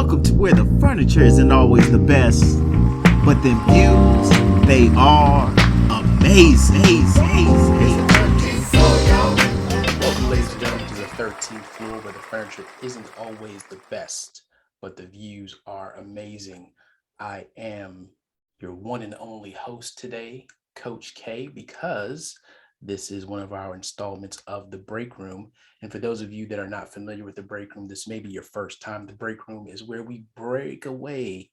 Welcome to where the furniture isn't always the best, but them views, they are amazing. Welcome, ladies and gentlemen, to the 13th floor where the furniture isn't always the best, but the views are amazing. I am your one and only host today, Coach K, because this is one of our installments of the Break Room. And for those of you that are not familiar with the Break Room, this may be your first time. The Break Room is where we break away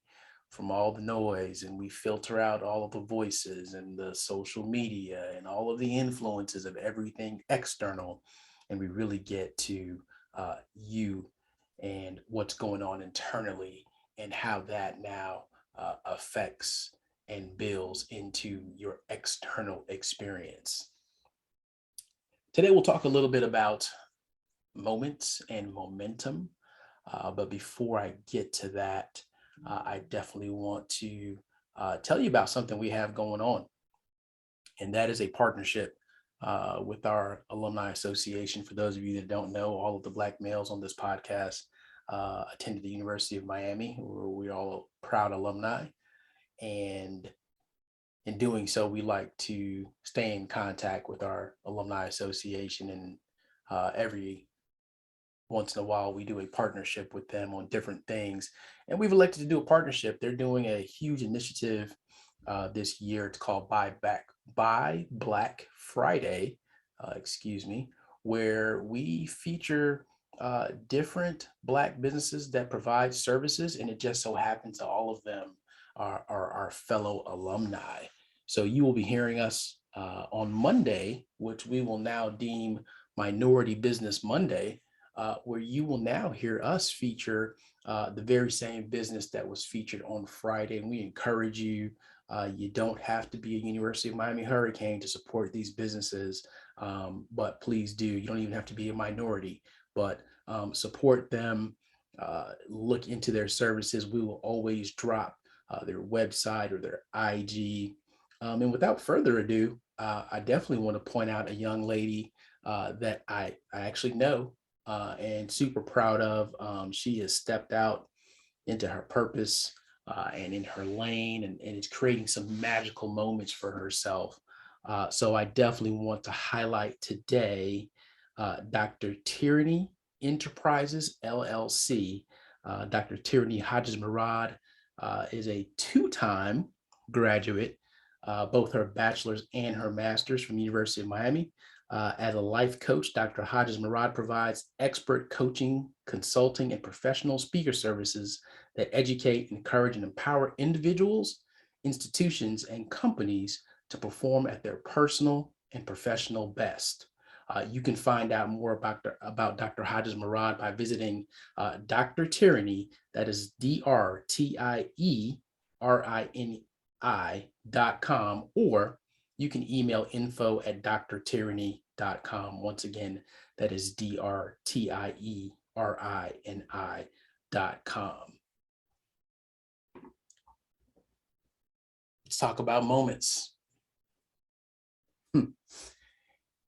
from all the noise and we filter out all of the voices and the social media and all of the influences of everything external, and we really get to you and what's going on internally and how that now affects and builds into your external experience. Today, we'll talk a little bit about moments and momentum. But before I get to that, I definitely want to tell you about something we have going on, and that is a partnership with our alumni association. For those of you that don't know, all of the Black males on this podcast attended the University of Miami, where we're all proud alumni. And in doing so, we like to stay in contact with our alumni association, and every once in a while we do a partnership with them on different things. And we've elected to do a partnership. They're doing a huge initiative this year. It's called Buy Black Friday, where we feature different Black businesses that provide services, and it just so happens that all of them are our fellow alumni. So you will be hearing us on Monday, which we will now deem Minority Business Monday, where you will now hear us feature the very same business that was featured on Friday. And we encourage you, you don't have to be a University of Miami Hurricane to support these businesses, but please do. You don't even have to be a minority, but support them, look into their services. We will always drop their website or their IG. And without further ado, I definitely want to point out a young lady that I actually know and super proud of. She has stepped out into her purpose and in her lane, and is creating some magical moments for herself. So I definitely want to highlight today Dr. Tierini Enterprises LLC. Dr. Tierini Hodges-Murad is a two-time graduate, both her bachelor's and her master's from the University of Miami. As a life coach, Dr. Hodges-Murad provides expert coaching, consulting, and professional speaker services that educate, encourage, and empower individuals, institutions, and companies to perform at their personal and professional best. You can find out more about Dr. Hodges-Murad by visiting Dr. Tierini, that is DrTierini.com, or you can email info@drtierini.com. Once again, that is DrTierini.com. Let's talk about moments.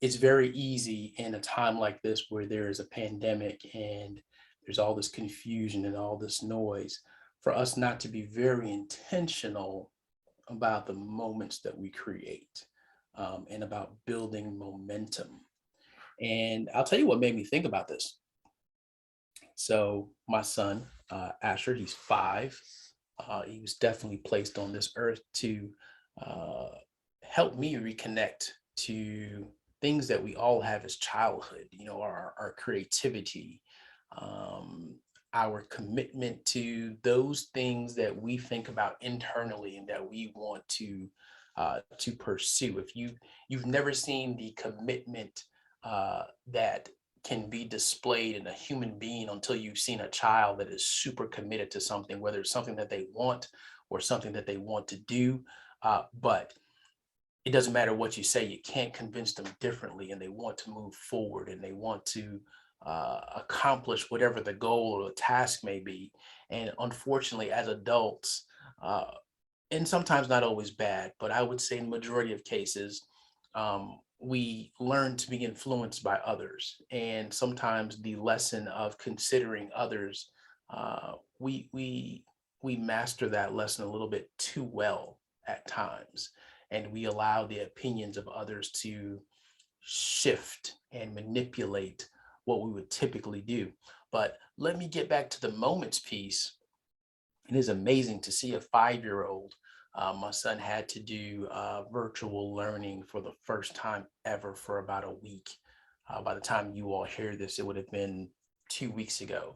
It's very easy in a time like this where there is a pandemic and there's all this confusion and all this noise for us not to be very intentional about the moments that we create, and about building momentum. And I'll tell you what made me think about this. So my son, Asher, he's 5. He was definitely placed on this earth to uh, help me reconnect to things that we all have as childhood, our creativity, um, our commitment to those things that we think about internally and that we want to pursue. If you've never seen the commitment that can be displayed in a human being until you've seen a child that is super committed to something, whether it's something that they want or something that they want to do. But it doesn't matter what you say, you can't convince them differently, and they want to move forward and they want to accomplish whatever the goal or the task may be. And unfortunately, as adults, uh, and sometimes not always bad, but I would say in the majority of cases, we learn to be influenced by others. And sometimes the lesson of considering others We master that lesson a little bit too well at times, and we allow the opinions of others to shift and manipulate what we would typically do. But let me get back to the moments piece. It is amazing to see a 5-year-old. My son had to do virtual learning for the first time ever for about a week. By the time you all hear this, it would have been 2 weeks ago.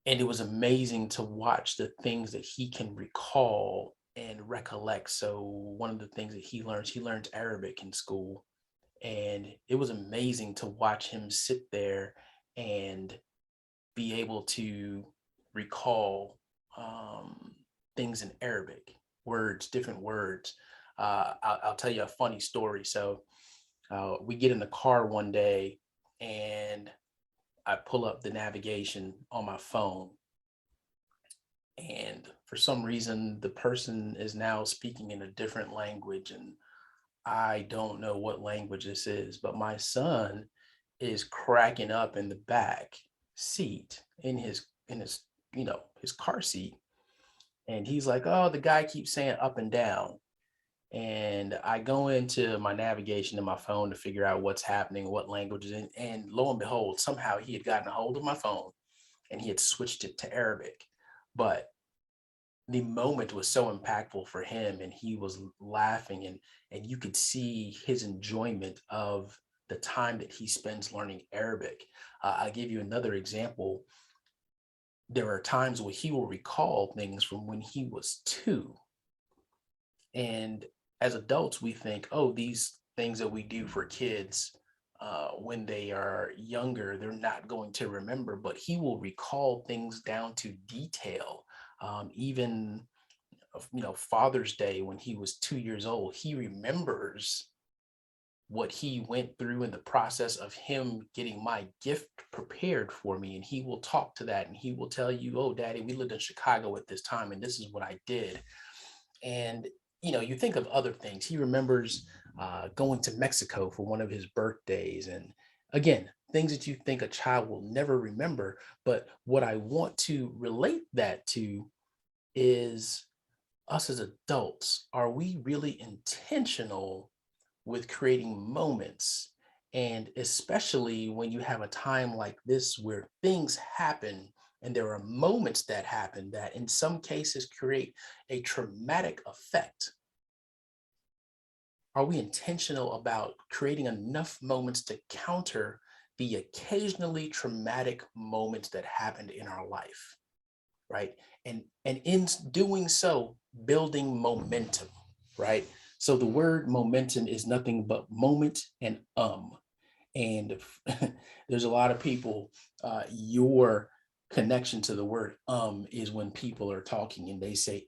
And it was amazing to watch the things that he can recall and recollect. So one of the things that he learned Arabic in school. And it was amazing to watch him sit there and be able to recall things in Arabic, words, different words. I'll tell you a funny story. So we get in the car one day and I pull up the navigation on my phone. And for some reason, the person is now speaking in a different language. And I don't know what language this is, but my son is cracking up in the back seat in his his car seat, and he's like, "Oh, the guy keeps saying up and down." And I go into my navigation in my phone to figure out what's happening, what language is in, and lo and behold, somehow he had gotten a hold of my phone and he had switched it to Arabic. But the moment was so impactful for him, and he was laughing, and you could see his enjoyment of the time that he spends learning Arabic. I'll give you another example. There are times where he will recall things from when he was 2, and as adults we think, oh, these things that we do for kids when they are younger, they're not going to remember, but he will recall things down to detail. Even Father's Day, when he was 2 years old, he remembers what he went through in the process of him getting my gift prepared for me. And he will talk to that, and he will tell you, oh, Daddy, we lived in Chicago at this time, and this is what I did. And you think of other things. He remembers going to Mexico for one of his birthdays. And again, things that you think a child will never remember. But what I want to relate that to is us as adults. Are we really intentional with creating moments? And especially when you have a time like this where things happen and there are moments that happen that in some cases create a traumatic effect. Are we intentional about creating enough moments to counter the occasionally traumatic moments that happened in our life? Right? And in doing so, building momentum, right? So the word momentum is nothing but moment and and there's a lot of people, your connection to the word is when people are talking and they say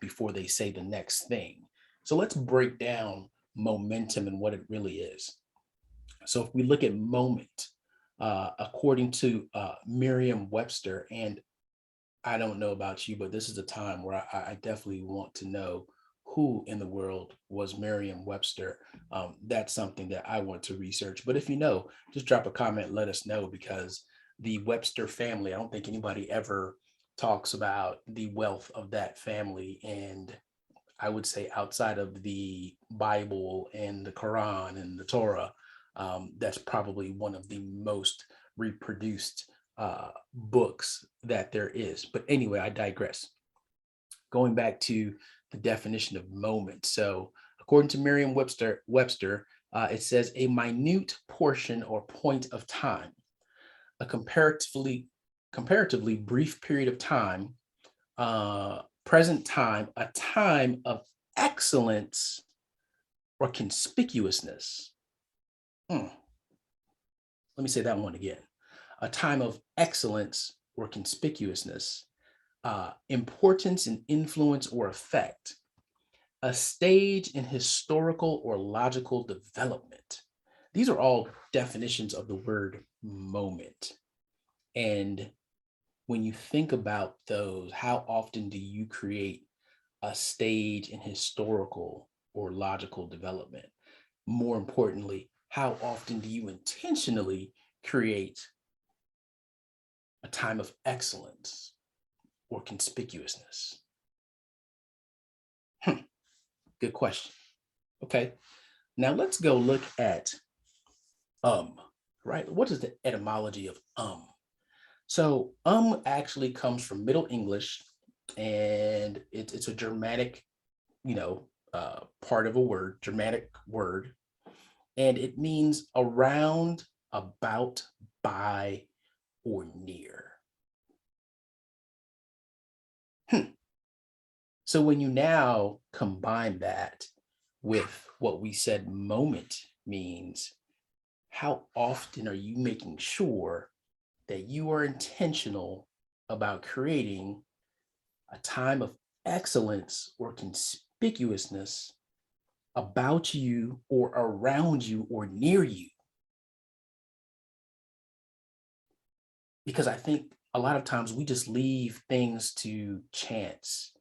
before they say the next thing. So let's break down momentum and what it really is. So if we look at moment, according to Merriam-Webster, and I don't know about you, but this is a time where I definitely want to know who in the world was Merriam-Webster. That's something that I want to research. But if you know, just drop a comment, let us know, because the Webster family, I don't think anybody ever talks about the wealth of that family. And I would say outside of the Bible and the Quran and the Torah, that's probably one of the most reproduced books that there is. But anyway, I digress. Going back to the definition of moment. So according to Merriam-Webster, it says a minute portion or point of time, a comparatively brief period of time, present time, a time of excellence or conspicuousness. Let me say that one again. A time of excellence or conspicuousness, importance and influence or effect, a stage in historical or logical development. These are all definitions of the word moment. And when you think about those, how often do you create a stage in historical or logical development? More importantly, how often do you intentionally create a time of excellence or conspicuousness? Good question. Okay, now let's go look at right? What is the etymology of So actually comes from Middle English, and it's a Germanic, part of a word, Germanic word, and it means around, about, by, or near. So when you now combine that with what we said moment means, how often are you making sure that you are intentional about creating a time of excellence or conspicuousness about you or around you or near you? Because I think a lot of times we just leave things to chance.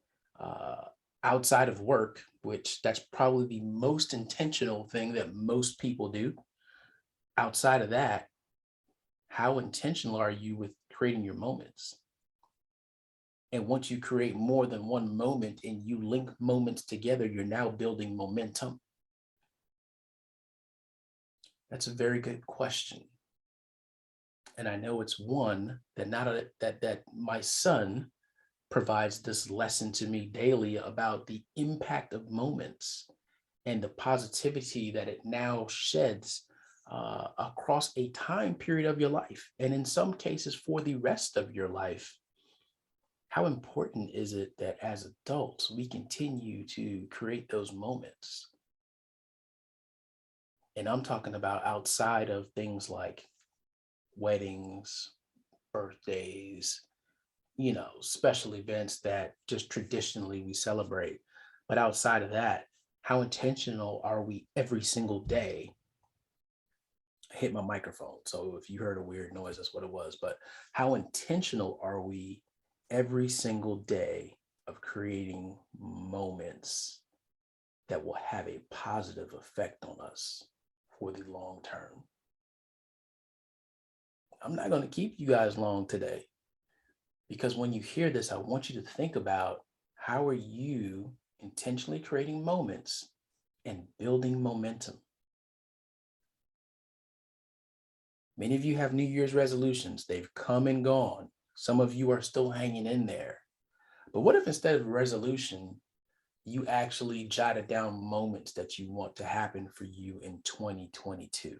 Outside of work, which that's probably the most intentional thing that most people do. Outside of that, how intentional are you with creating your moments? And once you create more than one moment and you link moments together, you're now building momentum. That's a very good question. And I know it's one that that my son provides this lesson to me daily about the impact of moments and the positivity that it now sheds across a time period of your life. And in some cases, for the rest of your life. How important is it that as adults, we continue to create those moments? And I'm talking about outside of things like weddings, birthdays, special events that just traditionally we celebrate. But outside of that, how intentional are we every single day? I hit my microphone, so if you heard a weird noise, that's what it was. But how intentional are we every single day of creating moments that will have a positive effect on us for the long term? I'm not going to keep you guys long today, because when you hear this, I want you to think about, how are you intentionally creating moments and building momentum? Many of you have New Year's resolutions. They've come and gone. Some of you are still hanging in there. But what if instead of a resolution, you actually jotted down moments that you want to happen for you in 2022?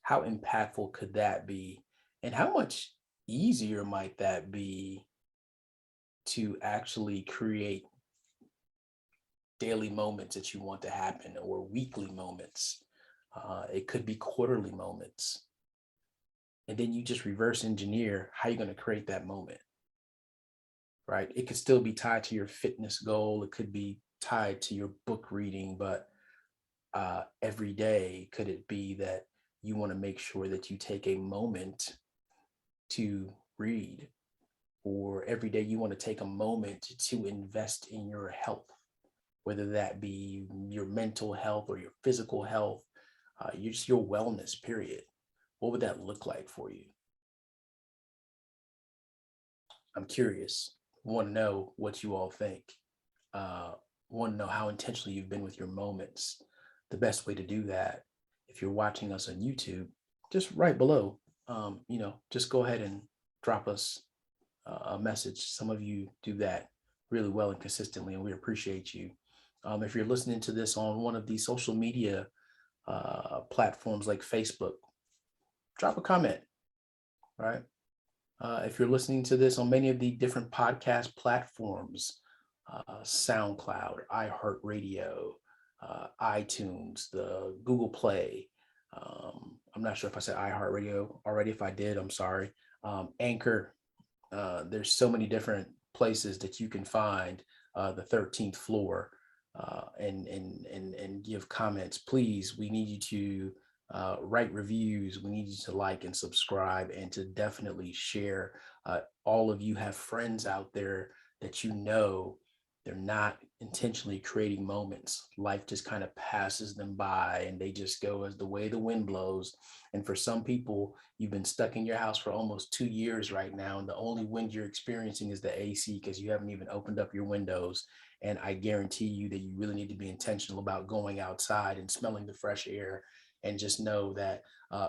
How impactful could that be? And how much easier might that be to actually create daily moments that you want to happen, or weekly moments? It could be quarterly moments. And then you just reverse engineer how you're going to create that moment, right? It could still be tied to your fitness goal. It could be tied to your book reading, but every day, could it be that you want to make sure that you take a moment to read? Or every day you want to take a moment to invest in your health, whether that be your mental health or your physical health, your wellness, period. What would that look like for you? I'm curious. Want to know what you all think. Want to know how intentional you've been with your moments. The best way to do that, if you're watching us on YouTube, just right below, just go ahead and drop us a message. Some of you do that really well and consistently, and we appreciate you. If you're listening to this on one of these social media platforms like Facebook, drop a comment, right? If you're listening to this on many of the different podcast platforms, SoundCloud, iHeartRadio, iTunes, the Google Play. I'm not sure if I said iHeartRadio already. If I did, I'm sorry. Anchor. There's so many different places that you can find the 13th floor and give comments. Please, we need you to write reviews. We need you to like and subscribe, and to definitely share. All of you have friends out there that they're not intentionally creating moments. Life just kind of passes them by and they just go as the way the wind blows. And for some people, you've been stuck in your house for almost 2 years right now. And the only wind you're experiencing is the AC because you haven't even opened up your windows. And I guarantee you that you really need to be intentional about going outside and smelling the fresh air, and just know that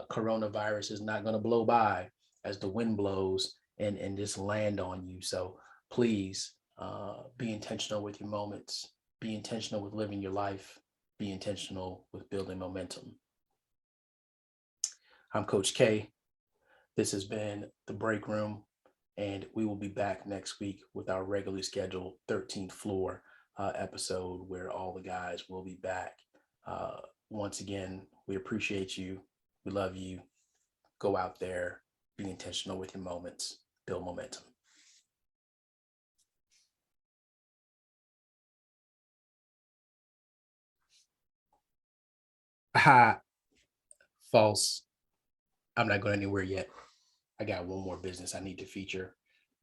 coronavirus is not going to blow by as the wind blows and just land on you. So please be intentional with your moments, be intentional with living your life, be intentional with building momentum. I'm Coach K. This has been The Break Room, and we will be back next week with our regularly scheduled 13th floor episode where all the guys will be back. Once again, we appreciate you. We love you. Go out there, be intentional with your moments, build momentum. Ha, false. I'm not going anywhere yet. I got one more business I need to feature.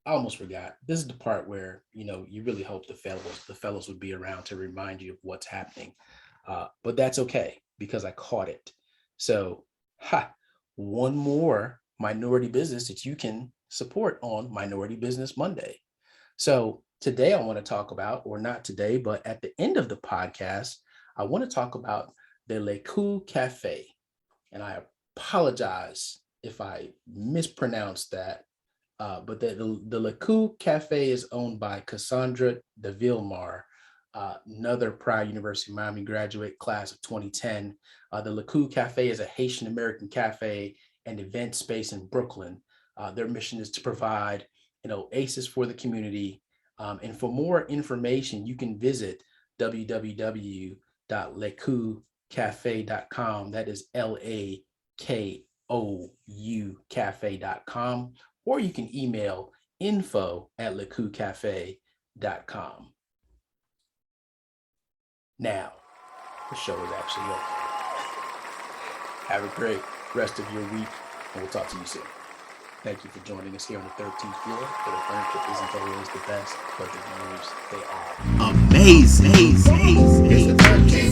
I almost forgot. This is the part where, you really hope the fellows would be around to remind you of what's happening. But that's okay because I caught it. So, one more minority business that you can support on Minority Business Monday. So today I want to talk about, or not today, but at the end of the podcast, I want to talk about the Lakou Cafe. And I apologize if I mispronounced that, but the Lakou Cafe is owned by Cassandre Davilmar, another proud University of Miami graduate, class of 2010. The Lakou Cafe is a Haitian American cafe and event space in Brooklyn. Their mission is to provide oasis for the community. And for more information, you can visit www.lacouscafe.com. That is LAKOU cafe.com. Or you can email info@lacouscafe.com. Now, the show is actually over. Have a great rest of your week, and we'll talk to you soon. Thank you for joining us here on the 13th floor, where the furniture isn't always the best, but the views, they are amazing. It's the 13th